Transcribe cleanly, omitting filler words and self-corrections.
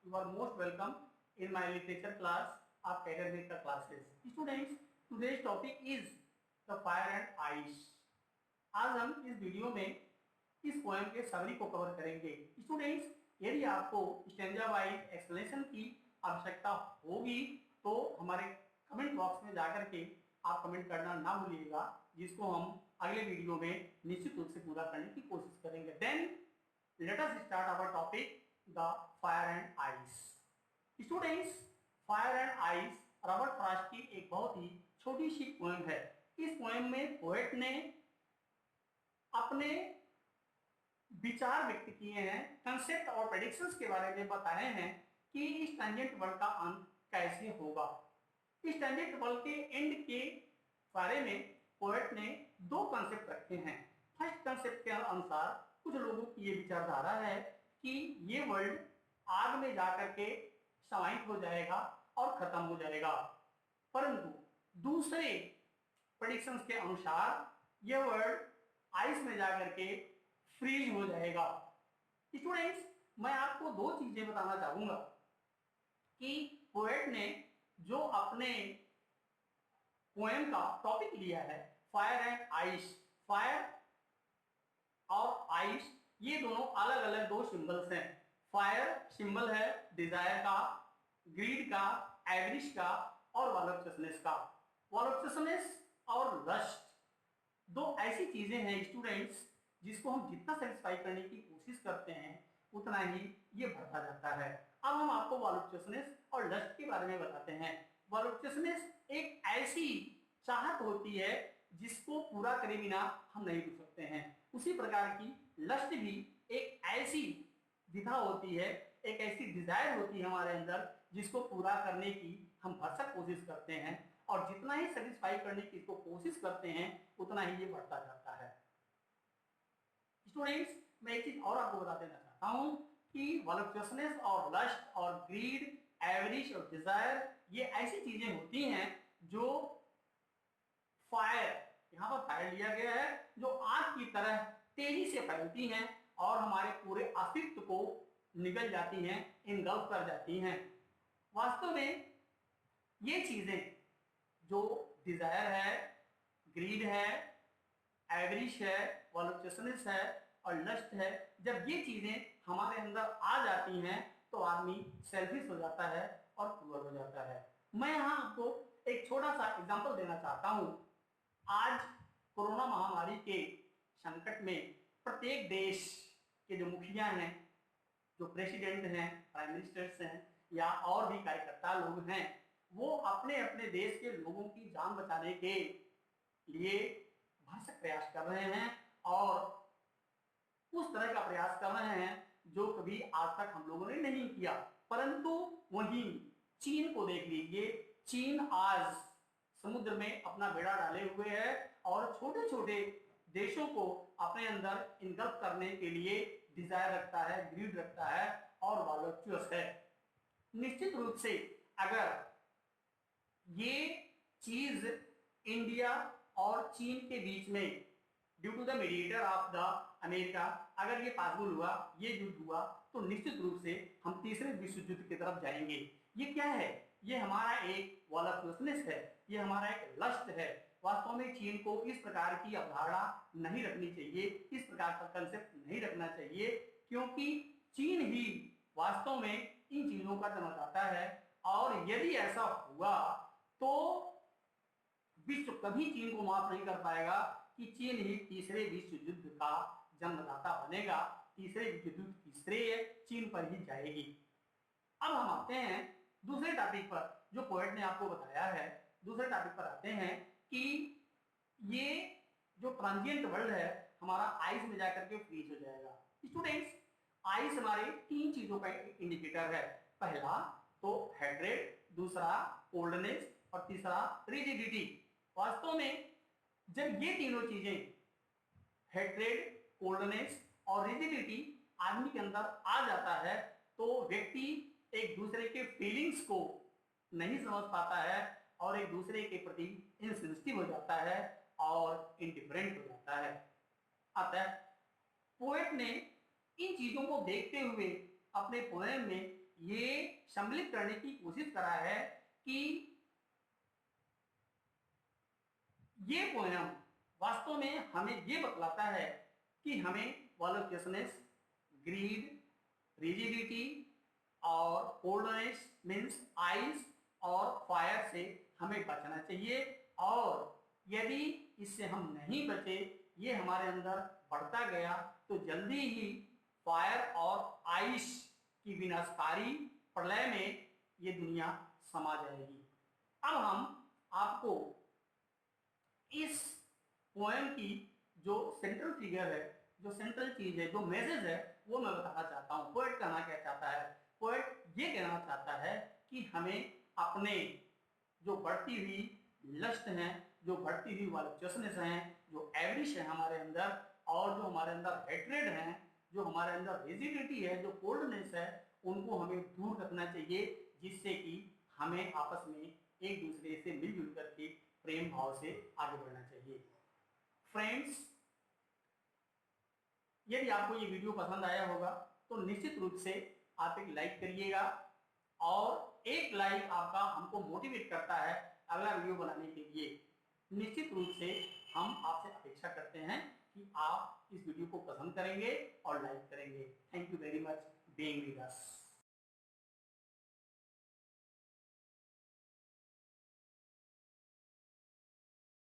You are most welcome in my literature class of academic classes. Students, today's topic is the fire and ice. आज हम इस video में इस poem के summary को cover करेंगे। स्टूडेंट्स, यदि आपको स्टैंजा वाइज एक्सप्लेनेशन की आवश्यकता होगी तो हमारे कमेंट बॉक्स में जाकर के आप कमेंट करना ना भूलिएगा, जिसको हम अगले वीडियो में निश्चित रूप से पूरा करने की कोशिश करेंगे। Then let us start our topic, the fire and ice. Students, fire and ice Robert Frost की एक बहुत ही छोटी सी पोएम है। इस पोएम में पोएट ने अपने विचार व्यक्त किए हैं, कंसेप्ट और प्रेडिक्शंस के बारे में बताए हैं कि इस टेंजेंट वर्ल्ड का अंत कैसे होगा। इस टेंजेंट वर्ल्ड के एंड के बारे में पोएट ने दो कंसेप्ट रखे हैं। फर्स्ट कंसेप्ट के अनुसार कुछ लोगों की ये विचारधारा है कि ये वर्ल्ड आग में जाकर के समाहित हो जाएगा और खत्म हो जाएगा, परंतु दूसरे प्रेडिक्शंस के अनुसार यह वर्ल्ड आइस में जाकर के फ्रीज हो जाएगा। स्टूडेंट्स, मैं आपको दो चीजें बताना चाहूंगा कि पोएट ने जो अपने पोएम का टॉपिक लिया है फायर एंड आइस, फायर और आइस ये दोनों अलग अलग दो सिंबल्स हैं। फायर सिंबल है डिजायर का, ग्रीड का, एवरिश का और वॉलuptuousness का। वॉलuptuousness और लस्ट दो ऐसी चीजें हैं स्टूडेंट्स जिसको हम जितना सेटिस्फाई करने की कोशिश करते हैं उतना ही ये बढ़ता जाता है। अब हम आपको वॉलuptuousness और लस्ट के बारे में बताते हैं। वॉलuptuousness एक ऐसी चाहत होती है जिसको पूरा करे बिना हम नहीं रुक सकते हैं। उसी प्रकार की लस्ट भी एक ऐसी विधा होती है, एक ऐसी डिजायर होती है हमारे अंदर जिसको पूरा करने की हम भरसक कोशिश करते हैं, और जितना ही सेटिस्फाई करने की इसको कोशिश करते हैं उतना ही ये बढ़ता जाता है। स्टूडेंट्स, मैं एक चीज और आपको बता देना चाहता हूं कि वॉलuptuousness और लस्ट और ग्रीड, एवरिश और डिजायर ये ऐसी चीजें होती हैं जो फायर, यहां पर फायर लिया गया है, जो आग की तरह तेजी से फैलती हैं और हमारे पूरे अस्तित्व को निगल जाती हैं, इनगल्फ कर जाती हैं। वास्तव में ये चीजें जो डिजायर है, ग्रीड है, एवरिश है, वॉलuptuousness है और लस्ट है, जब ये चीजें हमारे अंदर आ जाती हैं तो आदमी सेल्फिश हो जाता है और क्रूअल हो जाता है। मैं यहां आपको एक छोटा सा एग्जांपल देना चाहता हूं। आज कोरोना महामारी के संकट में प्रत्येक देश के जो मुखिया हैं, जो प्रेसिडेंट हैं, प्राइम मिनिस्टर्स हैं या और भी कार्यकर्ता लोग हैं, वो अपने अपने देश के लोगों की जान बचाने के लिए भरसक प्रयास कर रहे हैं और उस तरह का प्रयास कर रहे हैं जो कभी आज तक हम लोगों ने नहीं किया। परंतु वहीं चीन को देख लीजिए, चीन आज समुद्र में अपना बेड़ा डाले हुए है और छोटे छोटे देशों को अपने अंदर इनगल्फ करने के लिए डिजायर रखता है, ग्रीड रखता है और वॉलuptuous है। निश्चित रूप से अगर ये चीज इंडिया और चीन के बीच में due to the mediator of the America अगर ये पॉसिबल हुआ, ये युद्ध हुआ, तो निश्चित रूप से हम तीसरे विश्व युद्ध की तरफ जाएंगे। ये क्या है? ये हमारा एक वॉलuptuousness है, ये हमारा एक लस्ट है। वास्तव में चीन को इस प्रकार की अवधारणा नहीं रखनी चाहिए, इस प्रकार का कंसेप्ट नहीं रखना चाहिए, क्योंकि चीन ही वास्तव में इन चीजों का जन्मदाता है। और यदि ऐसा हुआ तो विश्व कभी चीन को माफ नहीं कर पाएगा कि चीन ही तीसरे विश्व युद्ध का जन्मदाता बनेगा। तीसरे विश्व युद्ध की श्रेय चीन पर ही जाएगी। अब हम आते हैं दूसरे टॉपिक पर जो पोएट ने आपको बताया है। दूसरे टॉपिक पर आते हैं कि ये जो ट्रांजिएंट वर्ल्ड है हमारा आइस में जाकर के फ्रीज हो जाएगा। स्टूडेंट्स, आइस हमारे तीन चीजों का इंडिकेटर है। पहला तो हेट्रेड, दूसरा कोल्डनेस और तीसरा रिजिडिटी। वास्तव में जब ये तीनों चीजें हेट्रेड, कोल्डनेस और रिजिडिटी आदमी के अंदर आ जाता है तो व्यक्ति एक दूसरे के फीलिंग्स को नहीं समझ पाता है और एक दूसरे के प्रति इनसेंसिटिव हो जाता है और इंडिफरेंट हो जाता है। अतः पोएट ने इन चीजों को देखते हुए अपने पोएम में ये सम्मिलित करने की कोशिश करा है कि ये पोयम वास्तव में हमें ये बतलाता है कि हमें वॉलuptuousness, ग्रीड, रिजिडिटी और कोल्डनेस मीन्स आइस और फायर से हमें बचना चाहिए, और यदि इससे हम नहीं बचे, ये हमारे अंदर बढ़ता गया, तो जल्दी ही फायर और आइस की विनाशकारी प्रलय में ये दुनिया समा जाएगी। अब हम आपको इस पोएम की जो सेंट्रल फिगर है, जो सेंट्रल चीज है, जो मैसेज है, वो मैं बताना चाहता हूँ। पोएट कहना क्या चाहता है? पोएट ये कहना चाहता है कि हमें अपने जो बढ़ती हुई लस्ट हैं, जो बढ़ती हुई वॉलuptuousness हैं, जो एवरिश है हमारे अंदर, और जो हमारे अंदर हेट्रेड है, जो हमारे अंदर रिजिडिटी है, जो कोल्डनेस है, उनको हमें दूर रखना चाहिए, जिससे कि हमें आपस में एक दूसरे से मिलजुल करके प्रेम भाव से आगे बढ़ना चाहिए। फ्रेंड्स, यदि आपको ये वीडियो पसंद आया होगा तो निश्चित रूप से आप एक लाइक करिएगा, और एक लाइक आपका हमको मोटिवेट करता है अगला वीडियो बनाने के लिए। निश्चित रूप से हम आपसे अपेक्षा करते हैं कि आप इस वीडियो को पसंद करेंगे और लाइक करेंगे। Thank you very much being with us.